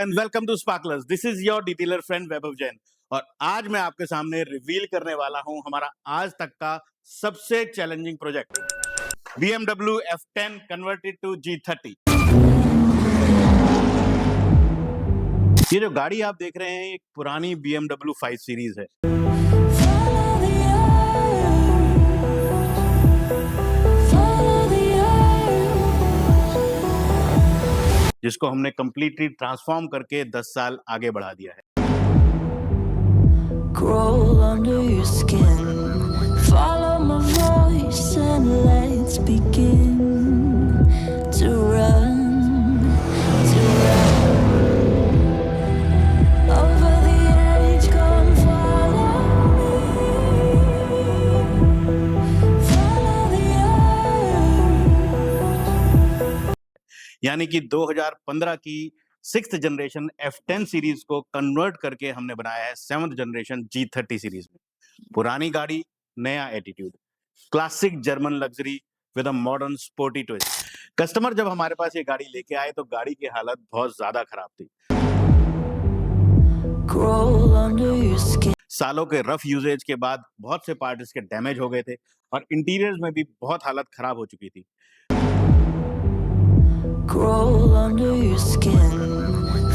And welcome to Sparklers. This is your detailer friend Vaibhav Jain और आज मैं आपके सामने रिवील करने वाला हूं हमारा आज तक का सबसे challenging project BMW F10 converted to G30। ये जो गाड़ी आप देख रहे हैं एक पुरानी BMW 5 सीरीज है जिसको हमने कंप्लीटली ट्रांसफॉर्म करके 10 साल आगे बढ़ा दिया है। Crawl under your skin, follow my voice and let's begin to run over the edge. Come follow the urge. यानी कि 2015 की 6th जनरेशन F10 सीरीज को कन्वर्ट करके हमने बनाया है 7th जनरेशन G30 सीरीज में। पुरानी गाड़ी, नया attitude, classic German luxury with a modern sporty twist. Customer जब हमारे पास ये गाड़ी लेके आए तो गाड़ी की हालत बहुत ज्यादा खराब थी। Crawl under your skin. सालों के रफ यूजेज के बाद बहुत से पार्ट इसके डैमेज हो गए थे और इंटीरियर्स में भी बहुत हालत खराब हो चुकी थी। Crawl under your skin,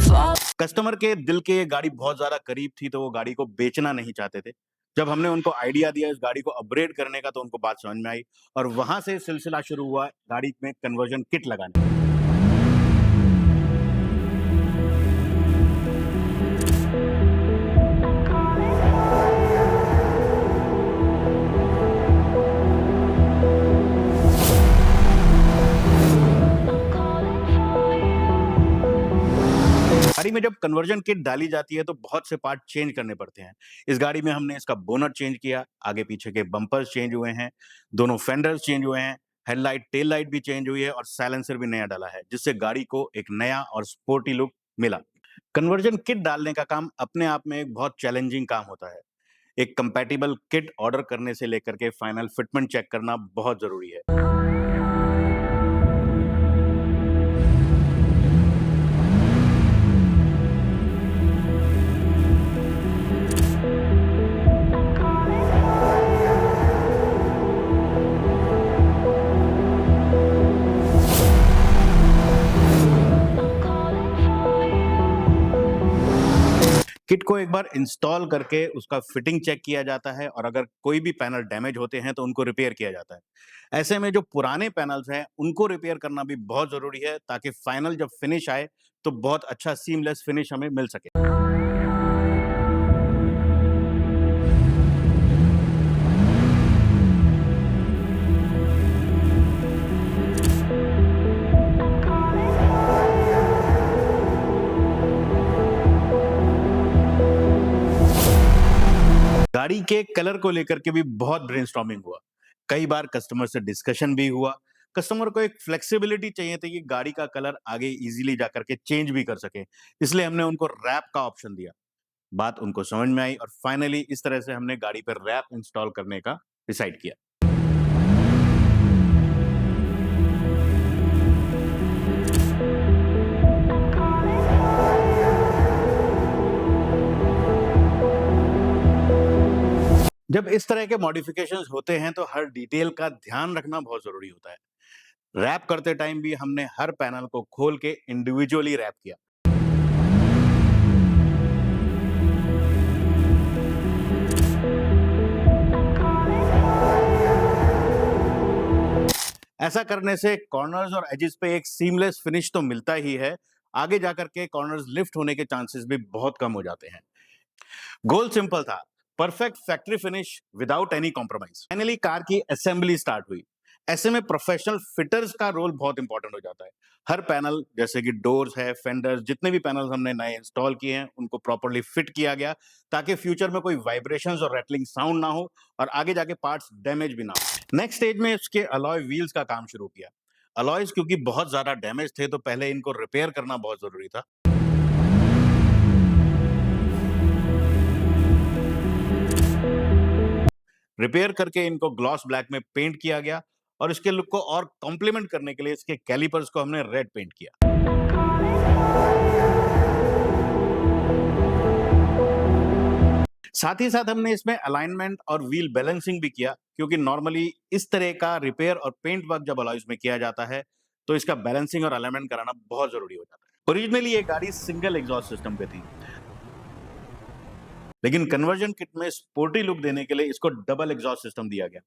follow. Customer के दिल के ये गाड़ी बहुत ज्यादा करीब थी तो वो गाड़ी को बेचना नहीं चाहते थे। जब हमने उनको आइडिया दिया इस गाड़ी को अपग्रेड करने का तो उनको बात समझ में आई और वहां से सिलसिला शुरू हुआ गाड़ी में कन्वर्जन किट लगाने का। गाड़ी में जब कन्वर्जन किट डाली जाती है तो बहुत से पार्ट चेंज करने पड़ते हैं। इस गाड़ी में हमने इसका बोनट चेंज किया, आगे पीछे के बम्पर्स चेंज हुए हैं, दोनों फेंडर्स चेंज हुए हैं, हेडलाइट टेल लाइट भी चेंज हुई है और साइलेंसर भी नया डाला है जिससे गाड़ी को एक नया और स्पोर्टी लुक मिला। कन्वर्जन किट डालने का काम अपने आप में एक बहुत चैलेंजिंग काम होता है। एक कंपैटिबल किट ऑर्डर करने से लेकर के फाइनल फिटमेंट चेक करना बहुत जरूरी है। किट को एक बार इंस्टॉल करके उसका फिटिंग चेक किया जाता है और अगर कोई भी पैनल डैमेज होते हैं तो उनको रिपेयर किया जाता है। ऐसे में जो पुराने पैनल्स हैं उनको रिपेयर करना भी बहुत जरूरी है ताकि फाइनल जब फिनिश आए तो बहुत अच्छा सीमलेस फिनिश हमें मिल सके। गाड़ी के कलर को लेकर के भी बहुत ब्रेनस्टॉर्मिंग हुआ। कई बार कस्टमर से डिस्कशन भी हुआ। कस्टमर को एक फ्लेक्सिबिलिटी चाहिए थी कि गाड़ी का कलर आगे इजीली जाकर के चेंज भी कर सके, इसलिए हमने उनको रैप का ऑप्शन दिया। बात उनको समझ में आई और फाइनली इस तरह से हमने गाड़ी पर रैप इंस्टॉल करने का डिसाइड किया। जब इस तरह के मॉडिफिकेशंस होते हैं तो हर डिटेल का ध्यान रखना बहुत जरूरी होता है। रैप करते टाइम भी हमने हर पैनल को खोल के इंडिविजुअली रैप किया। ऐसा करने से कॉर्नर्स और एजेस पे एक सीमलेस फिनिश तो मिलता ही है, आगे जाकर के कॉर्नर्स लिफ्ट होने के चांसेस भी बहुत कम हो जाते हैं। गोल सिंपल था, perfect factory finish without any compromise. Finally car की असेंबली स्टार्ट हुई। ऐसे में प्रोफेशनल फिटर्स का रोल बहुत इंपॉर्टेंट हो जाता है। हर पैनल जैसे कि डोर्स है, फेंडर्स, जितने भी पैनल्स हमने नए इंस्टॉल किए हैं उनको प्रॉपर्ली फिट किया गया ताकि फ्यूचर में कोई वाइब्रेशंस और रैटलिंग साउंड ना हो और आगे जाके पार्ट्स डैमेज भी ना हो। नेक्स्ट स्टेज में इसके अलॉय व्हील्स का काम शुरू किया। अलॉयज क्योंकि बहुत ज्यादा डैमेज थे तो पहले इनको रिपेयर करना बहुत जरूरी था। रिपेयर करके इनको ग्लॉस ब्लैक में पेंट किया गया और इसके लुक को और कॉम्प्लीमेंट करने के लिए इसके कैलिपर्स को हमने रेड पेंट किया। साथ ही साथ हमने इसमें अलाइनमेंट और व्हील बैलेंसिंग भी किया, क्योंकि नॉर्मली इस तरह का रिपेयर और पेंट वर्क जब अलॉयज में किया जाता है, तो इसका बैलेंसिंग और अलाइनमेंट कराना बहुत ज़रूरी हो जाता है। ओरिजिनली ये गाड़ी सिंगल एग्ज़ॉस्ट सिस्टम पे थी, लेकिन कन्वर्जन किट में स्पोर्टी लुक देने के लिए इसको डबल एग्ज़ॉस्ट सिस्टम दिया गया।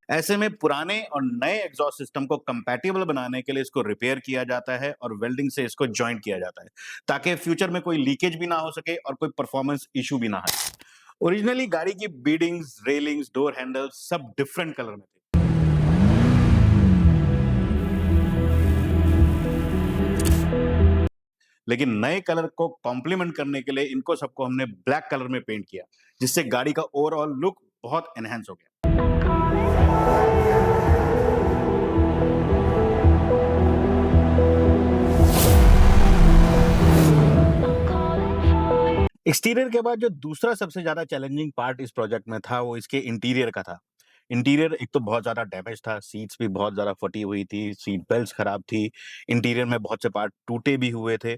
ऐसे में पुराने और नए एग्जॉस्ट सिस्टम को कंपैटिबल बनाने के लिए इसको रिपेयर किया जाता है और वेल्डिंग से इसको जॉइंट किया जाता है, ताकि फ्यूचर में कोई लीकेज भी ना हो सके और कोई परफॉर्मेंस इशू भी ना आए। ओरिजिनली गाड़ी की बीडिंग्स, रेलिंग्स, डोर हैंडल्स सब डिफरेंट कलर में थे। लेकिन नए कलर को कॉम्प्लीमेंट करने के लिए इनको सबको हमने ब्लैक कलर में पेंट किया, जिससे गाड़ी का ओवरऑल लुक बहुत एनहांस हो गया। एक्सटीरियर के बाद जो दूसरा सबसे ज़्यादा चैलेंजिंग पार्ट इस प्रोजेक्ट में था, वो इसके इंटीरियर का था। इंटीरियर एक तो बहुत ज़्यादा डैमेज था, सीट्स भी बहुत ज़्यादा फटी हुई थी, सीट बेल्ट्स खराब थी, इंटीरियर में बहुत से पार्ट टूटे भी हुए थे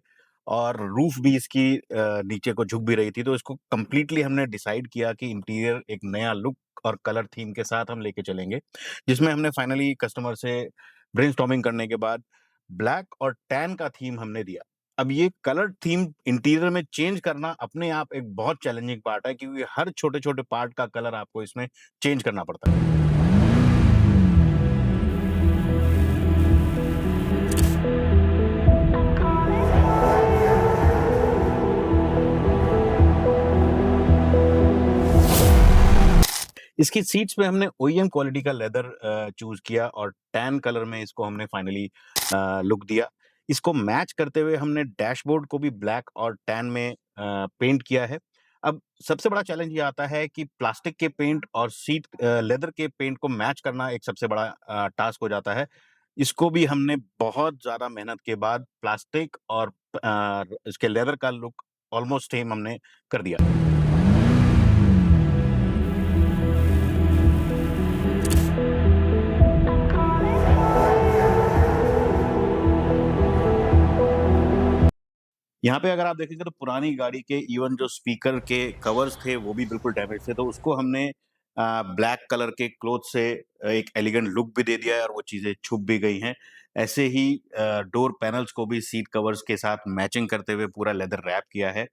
और रूफ भी इसकी नीचे को झुक भी रही थी। तो इसको कंप्लीटली हमने डिसाइड किया कि इंटीरियर एक नया लुक और कलर थीम के साथ हम लेके चलेंगे, जिसमें हमने फाइनली कस्टमर से ब्रेनस्टॉर्मिंग करने के बाद ब्लैक और टैन का थीम हमने दिया। अब ये कलर थीम इंटीरियर में चेंज करना अपने आप एक बहुत चैलेंजिंग पार्ट है, क्योंकि हर छोटे-छोटे पार्ट का कलर आपको इसमें चेंज करना पड़ता है। इसकी सीट्स पे हमने ओईएम क्वालिटी का लेदर चूज़ किया और टैन कलर में इसको हमने फाइनली लुक दिया। इसको मैच करते हुए हमने डैशबोर्ड को भी ब्लैक और टैन में पेंट किया है। अब सबसे बड़ा चैलेंज ये आता है कि प्लास्टिक के पेंट और लेदर के पेंट को मैच करना एक सबसे बड़ा टास्क हो जाता है। इसको भी हमने बहुत ज़्यादा मेहनत के बाद प्लास्टिक और इसके लेदर का लुक ऑलमोस्ट सेम हमने कर दिया। यहाँ पे अगर आप देखेंगे तो पुरानी गाड़ी के इवन जो स्पीकर के कवर्स थे वो भी बिल्कुल डैमेज थे, तो उसको हमने ब्लैक कलर के क्लॉथ से एक एलिगेंट लुक भी दे दिया है और वो चीज़ें छुप भी गई हैं। ऐसे ही डोर पैनल्स को भी सीट कवर्स के साथ मैचिंग करते हुए पूरा लेदर रैप किया है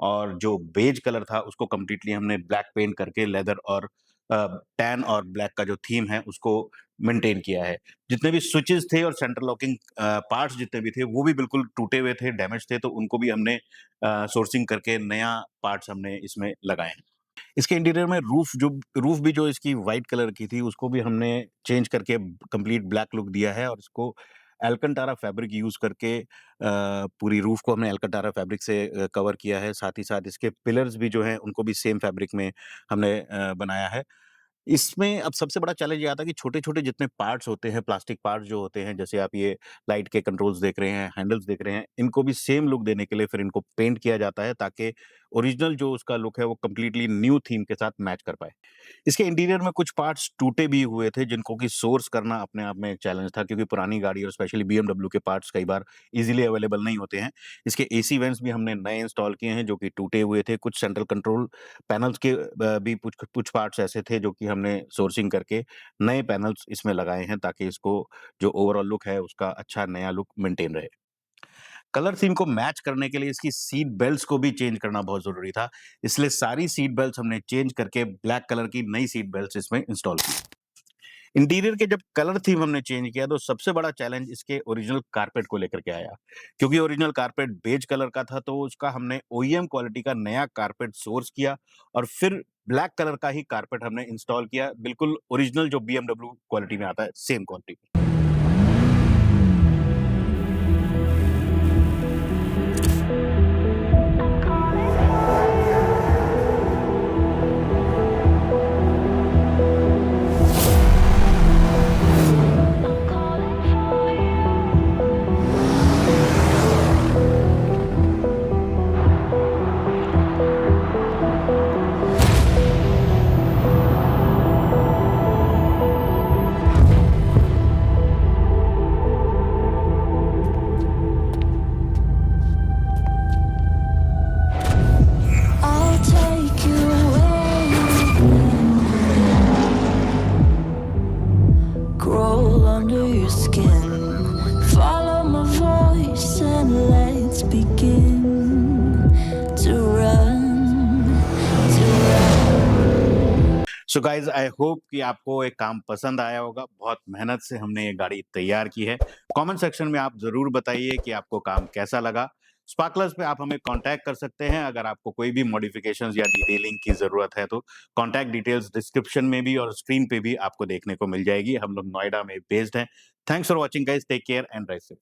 और जो बेज कलर था उसको कंप्लीटली हमने ब्लैक पेंट करके लेदर और टैन और ब्लैक का जो थीम है उसको मेंटेन किया है। जितने भी स्विचेस थे और सेंटर लॉकिंग पार्ट्स जितने भी थे वो भी बिल्कुल टूटे हुए थे, डैमेज थे, तो उनको भी हमने सोर्सिंग करके नया पार्ट्स हमने इसमें लगाए हैं। इसके इंटीरियर में रूफ भी जो इसकी व्हाइट कलर की थी उसको भी हमने चेंज करके कंप्लीट ब्लैक लुक दिया है और इसको एल्कंटारा फैब्रिक यूज़ करके पूरी रूफ को हमने एल्कंटारा फैब्रिक से कवर किया है। साथ ही साथ इसके पिलर्स भी जो हैं उनको भी सेम फैब्रिक में हमने बनाया है। इसमें अब सबसे बड़ा चैलेंज ये आता है कि छोटे-छोटे जितने पार्ट्स होते हैं, प्लास्टिक पार्ट्स जो होते हैं, जैसे आप ये लाइट के कंट्रोल्स देख रहे हैं, हैंडल्स देख रहे हैं, इनको भी सेम लुक देने के लिए फिर इनको पेंट किया जाता है ताकि ओरिजिनल जो उसका लुक है वो कंप्लीटली न्यू थीम के साथ मैच कर पाए। इसके इंटीरियर में कुछ पार्ट्स टूटे भी हुए थे जिनको कि सोर्स करना अपने आप में एक चैलेंज था, क्योंकि पुरानी गाड़ी और स्पेशली बीएमडब्ल्यू के पार्ट्स कई बार ईज़िली अवेलेबल नहीं होते हैं। इसके एसी वेंट्स भी हमने नए इंस्टॉल किए हैं जो कि टूटे हुए थे। कुछ सेंट्रल कंट्रोल पैनल्स के भी कुछ कुछ पार्ट्स ऐसे थे जो कि हमने सोर्सिंग करके नए पैनल्स इसमें लगाए हैं ताकि इसको जो ओवरऑल लुक है उसका अच्छा नया लुक मेंटेन रहे। कलर थीम को मैच करने के लिए इसकी सीट बेल्ट्स को भी चेंज करना बहुत ज़रूरी था। इसलिए सारी सीट बेल्ट्स हमने चेंज करके ब्लैक कलर की नई सीट बेल्ट्स इसमें इंस्टॉल की। इंटीरियर के जब कलर थीम हमने चेंज किया तो सबसे बड़ा चैलेंज इसके ओरिजिनल कारपेट को लेकर के आया। क्योंकि ओरिजिनल कारपेट बेज कलर का था तो उसका हमने ओईएम क्वालिटी का नया कारपेट सोर्स किया और फिर ब्लैक कलर का ही कारपेट हमने इंस्टॉल किया, बिल्कुल ओरिजिनल जो बीएमडब्ल्यू क्वालिटी में आता है, same quality. your skin. Follow my voice and let's begin to run, to run. So guys I hope कि आपको एक काम पसंद आया होगा। बहुत मेहनत से हमने ये गाड़ी तैयार की है। कमेंट सेक्शन में आप जरूर बताइए कि आपको काम कैसा लगा। स्पार्कलर्स पे आप हमें कांटेक्ट कर सकते हैं अगर आपको कोई भी मॉडिफिकेशंस या डिटेलिंग की जरूरत है तो। कांटेक्ट डिटेल्स डिस्क्रिप्शन में भी और स्क्रीन पे भी आपको देखने को मिल जाएगी। हम लोग नोएडा में बेस्ड हैं। Thanks for watching guys, take care and drive safe.